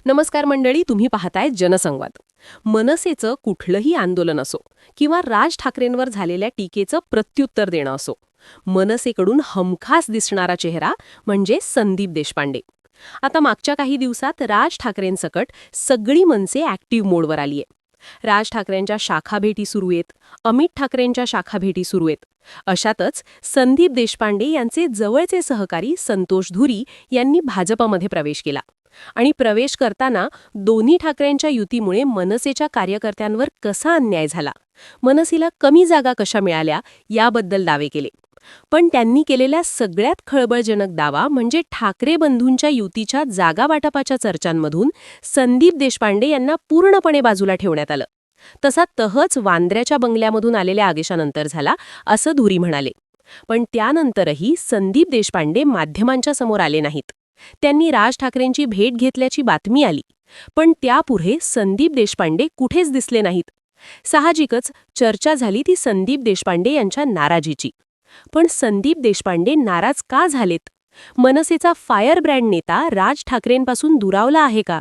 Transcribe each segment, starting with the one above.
नमस्कार मंडळी, तुम्ही पाहताय जनसंवाद. मनसेचं कुठलंही आंदोलन असो किंवा राज ठाकरेंवर झालेल्या टीकेचं प्रत्युत्तर देणं असो, मनसेकडून हमखास दिसणारा चेहरा म्हणजे संदीप देशपांडे. आता मागच्या काही दिवसात राज ठाकरेंसकट सगळी मनसे ॲक्टिव्ह मोडवर आलीये. राज ठाकरेंच्या शाखा भेटी सुरू आहेत, अमित ठाकरेंच्या शाखा भेटी सुरू आहेत. अशातच संदीप देशपांडे यांचे जवळचे सहकारी संतोष धुरी यांनी भाजपमध्ये प्रवेश केला. आणि प्रवेश करताना दोन्ही ठाकरेंच्या युतीमुळे मनसेच्या कार्यकर्त्यांवर कसा अन्याय झाला, मनसेला कमी जागा कशा मिळाल्या याबद्दल दावे केले. पण त्यांनी केलेल्या सगळ्यात खळबळजनक दावा म्हणजे ठाकरे बंधूंच्या युतीच्या जागा वाटपाच्या चर्चांमधून संदीप देशपांडे यांना पूर्णपणे बाजूला ठेवण्यात आलं. तसा तहच वांद्र्याच्या बंगल्यामधून आलेल्या आदेशानंतर झाला, असं धुरी म्हणाले. पण त्यानंतरही संदीप देशपांडे माध्यमांच्या समोर आले नाहीत. त्यांनी राज ठाकरेंची भेट घेतल्याची बातमी आली, पण त्यापुढे संदीप देशपांडे कुठेच दिसले नाहीत. साहजिकच चर्चा झाली ती संदीप देशपांडे यांच्या नाराजीची. पण संदीप देशपांडे नाराज का झालेत? मनसेचा फायर ब्रँड नेता राज ठाकरेंपासून दुरावला आहे का?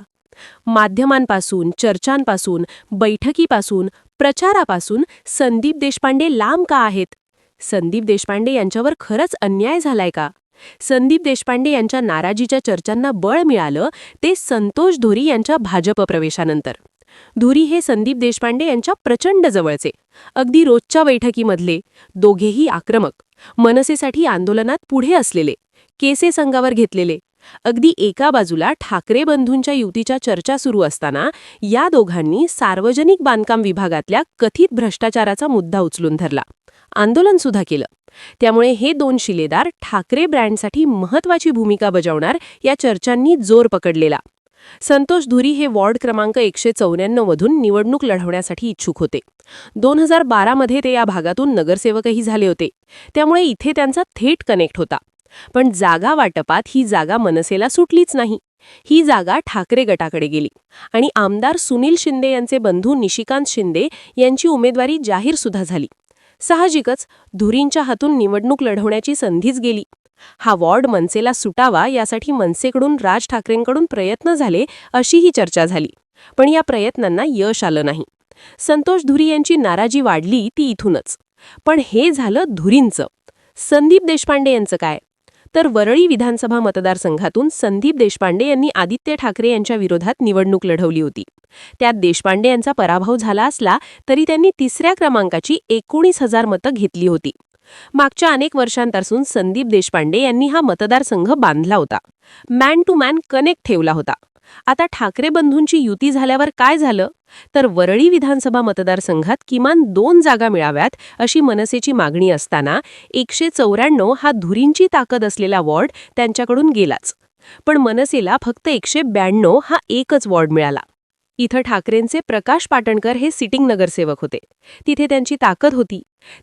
माध्यमांपासून, चर्चांपासून, बैठकीपासून, प्रचारापासून संदीप देशपांडे लांब का आहेत? संदीप देशपांडे यांच्यावर खरंच अन्याय झालाय का? संदीप देशपांडे यांच्या नाराजीच्या चर्चांना बळ मिळालं ते संतोष धुरी यांच्या भाजप प्रवेशानंतर. धुरी हे संदीप देशपांडे यांच्या प्रचंड जवळचे, अगदी रोजच्या बैठकीमधले, दोघेही आक्रमक, मनसेसाठी आंदोलनात पुढे असलेले, केसे संघावर घेतलेले. अगदी एका बाजूला ठाकरे बंधूंच्या युतीच्या चर्चा सुरू असताना या दोघांनी सार्वजनिक बांधकाम विभागातल्या कथित भ्रष्टाचाराचा मुद्दा उचलून धरला, आंदोलन सुद्धा केलं. त्यामुळे हे दोन शिलेदार ठाकरे ब्रँडसाठी महत्वाची भूमिका बजावणार या चर्चांनी जोर पकडलेला. संतोष धुरी हे वॉर्ड क्रमांक 194 मधून निवडणूक लढवण्यासाठी इच्छुक होते. 2012 मध्ये ते या भागातून नगरसेवकही झाले होते, त्यामुळे इथे त्यांचा थेट कनेक्ट होता. पण जागा वाटपात ही जागा मनसेला सुटलीच नाही. ही जागा ठाकरे गटाकडे गेली आणि आमदार सुनील शिंदे यांचे बंधू निशिकांत शिंदे यांची उमेदवारी जाहीर सुद्धा झाली. साहजिकच धुरींच्या हातून निवडणूक लढवण्याची संधीच गेली. हा वॉर्ड मनसेला सुटावा यासाठी मनसेकडून राज ठाकरेंकडून प्रयत्न झाले अशीही चर्चा झाली. पण या प्रयत्नांना यश आलं नाही. संतोष धुरी यांची नाराजी वाढली ती इथूनच. पण हे झालं धुरींचं. संदीप देशपांडे यांचं काय? तर वरळी विधानसभा मतदारसंघातून संदीप देशपांडे यांनी आदित्य ठाकरे यांच्या विरोधात निवडणूक लढवली होती. त्यात देशपांडे यांचा पराभव झाला असला तरी त्यांनी तिसऱ्या क्रमांकाची 19,000 मतं घेतली होती. मागच्या अनेक वर्षांपासून संदीप देशपांडे यांनी हा मतदारसंघ बांधला होता, मॅन टू मॅन कनेक्ट ठेवला होता. आता ठाकरे बंधूंची युती झाल्यावर काय झालं? तर वरळी विधानसभा मतदारसंघात किमान 2 जागा मिळाव्यात अशी मनसेची मागणी असताना 194 हा धुरींची ताकद असलेला वॉर्ड त्यांच्याकडून गेलाच. पण मनसेला फक्त 192 हा एकच वॉर्ड मिळाला. इथं ठाकरेंचे प्रकाश पाटणकर हे सिटिंग नगरसेवक होते. तिथे त्यांची ताकद होती.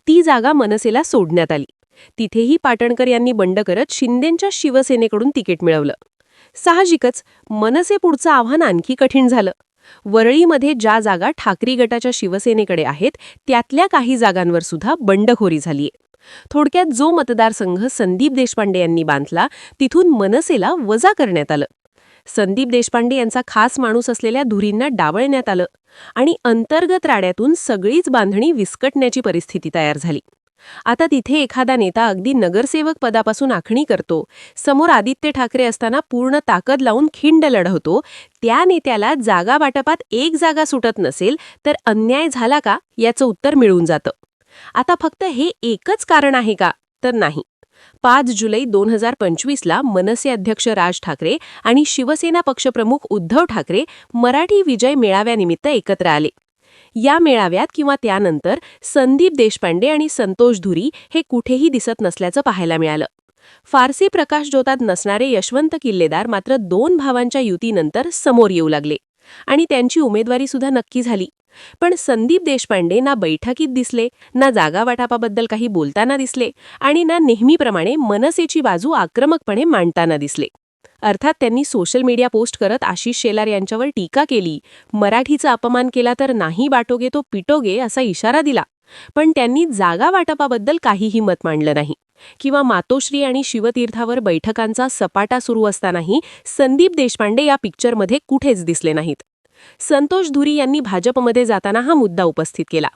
ती जागा मनसेला सोडण्यात आली. तिथेही पाटणकर यांनी बंड करत शिंदेंच्या शिवसेनेकडून तिकीट मिळवलं. साहजिकच मनसे पुढचं आव्हान आणखी कठीण झालं. वरळीमध्ये ज्या जागा ठाकरे गटाच्या शिवसेनेकडे आहेत त्यातल्या काही जागांवर सुद्धा बंडखोरी झालीये. थोडक्यात जो मतदारसंघ संदीप देशपांडे यांनी बांधला तिथून मनसेला वजा करण्यात आलं. संदीप देशपांडे यांचा खास माणूस असलेल्या धुरींना डावळण्यात आलं आणि अंतर्गत राड्यातून सगळीच बांधणी विस्कटण्याची परिस्थिती तयार झाली. आता तिथे एखादा नेता अगदी नगरसेवक पदापासून आखणी करतो, समोर आदित्य ठाकरे असताना पूर्ण ताकद लावून खिंड लढवतो. त्या नेत्याला जागा वाटपात एक जागा सुटत नसेल तर अन्याय झाला का याचं उत्तर मिळून जातं. आता फक्त हे एकच कारण आहे का? तर नाही. 5 जुलै 2025ला मनसे अध्यक्ष राज ठाकरे आणि शिवसेना पक्षप्रमुख उद्धव ठाकरे मराठी विजय मेळाव्यानिमित्त एकत्र आले. या मेळाव्यात किंवा त्यानंतर संदीप देशपांडे आणि संतोष धुरी हे कुठेही दिसत नसल्याचं पाहायला मिळालं. फारसे प्रकाशझोतात नसणारे यशवंत किल्लेदार मात्र 2 भावांच्या युतीनंतर समोर येऊ लागले आणि त्यांची उमेदवारी सुद्धा नक्की झाली. पण संदीप देशपांडे ना बैठकीत दिसले, ना जागा वाटपाबद्दल काही बोलताना दिसले आणि ना नेहमीप्रमाणे मनसेची बाजू आक्रमकपणे मांडताना दिसले. अर्थात त्यांनी सोशल मीडिया पोस्ट करत आशिष शेलार यांच्यावर टीका केली, मराठीचा अपमान केला तर नाही बाटोगे तो पिटोगे असा इशारा दिला. पण त्यांनी जागा वाटपाबद्दल काहीही मत मांडलं नाही. किंवा मातोश्री आणि शिवतीर्थावर बैठकांचा सपाटा सुरू असतानाही संदीप देशपांडे या पिक्चरमध्ये कुठेच दिसले नाहीत. संतोष धुरी यांनी भाजपमध्ये जाताना हा मुद्दा उपस्थित केला.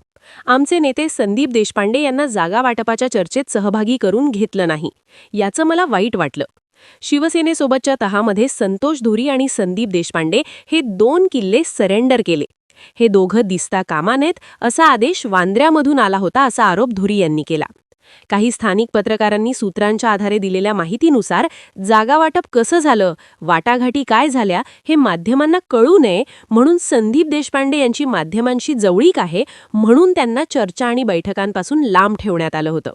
आमचे नेते संदीप देशपांडे यांना जागा वाटपाच्या चर्चेत सहभागी करून घेतलं नाही, याचं मला वाईट वाटलं. शिवसेनेसोबतच्या तहामध्ये संतोष धुरी आणि संदीप देशपांडे हे 2 किल्ले सरेंडर केले. हे दोघं दिसता कामा नयेत असा आदेश वांद्र्यामधून आला होता, असा आरोप धुरी यांनी केला. काही स्थानिक पत्रकारांनी सूत्रांच्या आधारे दिलेल्या माहितीनुसार जागावाटप कसं झालं, वाटाघाटी काय झाल्या हे माध्यमांना कळू नये म्हणून संदीप देशपांडे यांची माध्यमांशी जवळीक आहे म्हणून त्यांना चर्चा आणि बैठकांपासून लांब ठेवण्यात आलं होतं.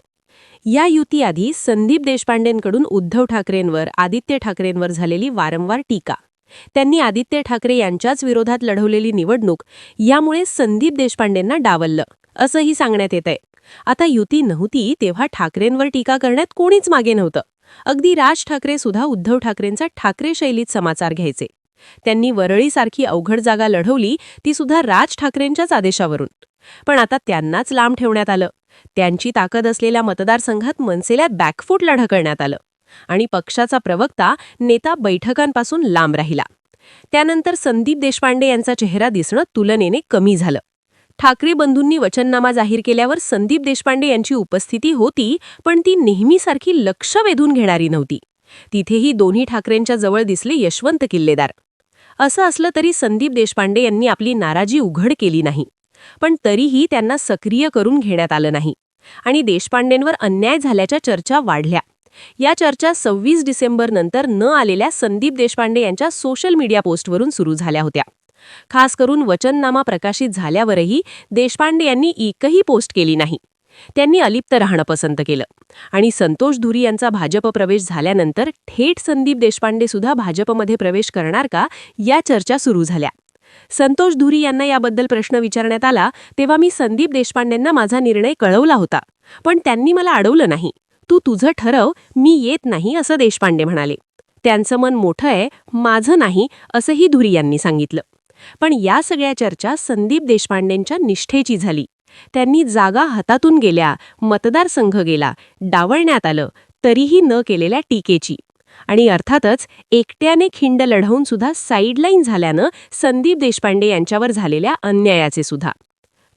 या युतीआधी संदीप देशपांडेंकडून उद्धव ठाकरेंवर, आदित्य ठाकरेंवर झालेली वारंवार टीका, त्यांनी आदित्य ठाकरे यांच्याच विरोधात लढवलेली निवडणूक यामुळे संदीप देशपांडेंना डावललं असंही सांगण्यात येतंय. आता युती नव्हती तेव्हा ठाकरेंवर टीका करण्यात कोणीच मागे नव्हतं. अगदी राज ठाकरे सुद्धा उद्धव ठाकरेंचा ठाकरे शैलीत समाचार घ्यायचे. त्यांनी वरळीसारखी अवघड जागा लढवली, ती सुद्धा राज ठाकरेंच्याच आदेशावरून. पण आता त्यांनाच लांब ठेवण्यात आलं. त्यांची ताकद असलेल्या मतदारसंघात मनसेला बॅकफूटला ढकलण्यात आलं आणि पक्षाचा प्रवक्ता, नेता बैठकांपासून लांब राहिला. त्यानंतर संदीप देशपांडे यांचा चेहरा दिसणं तुलनेने कमी झालं. ठाकरे बंधूंनी वचननामा जाहीर केल्यावर संदीप देशपांडे यांची उपस्थिती होती, पण ती नेहमीसारखी लक्ष वेधून घेणारी नव्हती. तिथेही दोन्ही ठाकरेंच्या जवळ दिसले यशवंत किल्लेदार. असं असलं तरी संदीप देशपांडे यांनी आपली नाराजी उघड केली नाही, पण तरीही त्यांना सक्रिय करून घेण्यात आलं नाही आणि देशपांडेंवर अन्याय झाल्याच्या चर्चा वाढल्या. या चर्चा 26 डिसेंबर नंतर न आलेल्या संदीप देशपांडे यांच्या सोशल मीडिया पोस्टवरून सुरू झाल्या होत्या. खास करून वचननामा प्रकाशित झाल्यावरही देशपांडे यांनी एकही पोस्ट केली नाही. त्यांनी अलिप्त राहणं पसंत केलं आणि संतोष धुरी यांचा भाजप प्रवेश झाल्यानंतर थेट संदीप देशपांडे सुद्धा भाजपमध्ये प्रवेश करणार का, या चर्चा सुरू झाल्या. संतोष धुरी यांना याबद्दल प्रश्न विचारण्यात आला तेव्हा मी संदीप देशपांडेंना माझा निर्णय कळवला होता, पण त्यांनी मला अडवलं नाही. तू तुझं ठरव, मी येत नाही असं देशपांडे म्हणाले. त्यांचं मन मोठं आहे, माझं नाही असंही धुरी यांनी सांगितलं. पण या सगळ्या चर्चा संदीप देशपांडेंच्या निष्ठेची झाली. त्यांनी जागा हातातून गेल्या, मतदारसंघ गेला, डावलण्यात आलं तरीही न केलेल्या टीकेची. आणि अर्थातच एकट्याने खिंड लढवून सुद्धा साईडलाईन झाल्यानं संदीप देशपांडे यांच्यावर झालेल्या अन्यायाचे सुद्धा.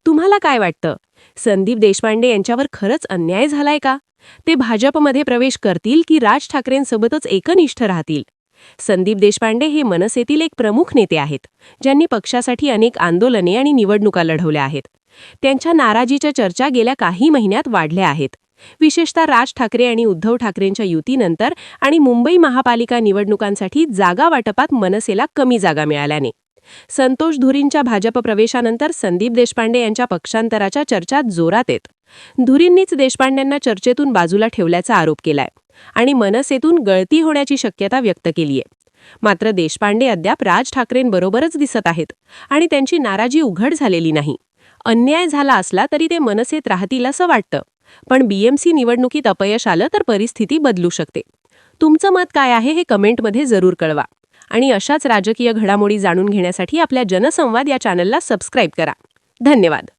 तुम्हाला काय वाटतं? संदीप देशपांडे यांच्यावर खरंच अन्याय झालाय का? ते भाजपमध्ये प्रवेश करतील की राज ठाकरेंसोबतच एकनिष्ठ राहतील? संदीप देशपांडे हे मनसेतील एक प्रमुख नेते आहेत, ज्यांनी पक्षासाठी अनेक आंदोलने आणि निवडणुका लढवल्या आहेत. त्यांच्या नाराजीच्या चर्चा गेल्या काही महिन्यात वाढल्या आहेत, विशेषतः राज ठाकरे आणि उद्धव ठाकरेंच्या युतीनंतर आणि मुंबई महापालिका निवडणुकांसाठी जागा वाटपात मनसेला कमी जागा मिळाल्याने. संतोष धुरींच्या भाजप प्रवेशानंतर संदीप देशपांडे यांच्या पक्षांतराच्या चर्चा जोरात आहेत. धुरींनीच देशपांडेंना चर्चेतून बाजूला ठेवल्याचा आरोप केलाय आणि मनसेतून गळती होण्याची शक्यता व्यक्त केलीय. मात्र देशपांडे अद्याप राज ठाकरेंबरोबरच दिसत आहेत आणि त्यांची नाराजी उघड झालेली नाही. अन्याय झाला असला तरी ते मनसेत राहतील असं वाटतं, पण बीएमसी निवडणुकीत अपयश आलं तर परिस्थिती बदलू शकते. तुमचं मत काय आहे हे कमेंटमध्ये जरूर कळवा आणि अशाच राजकीय घडामोडी जाणून घेण्यासाठी आपल्या जनसंवाद या चॅनलला सबस्क्राईब करा. धन्यवाद.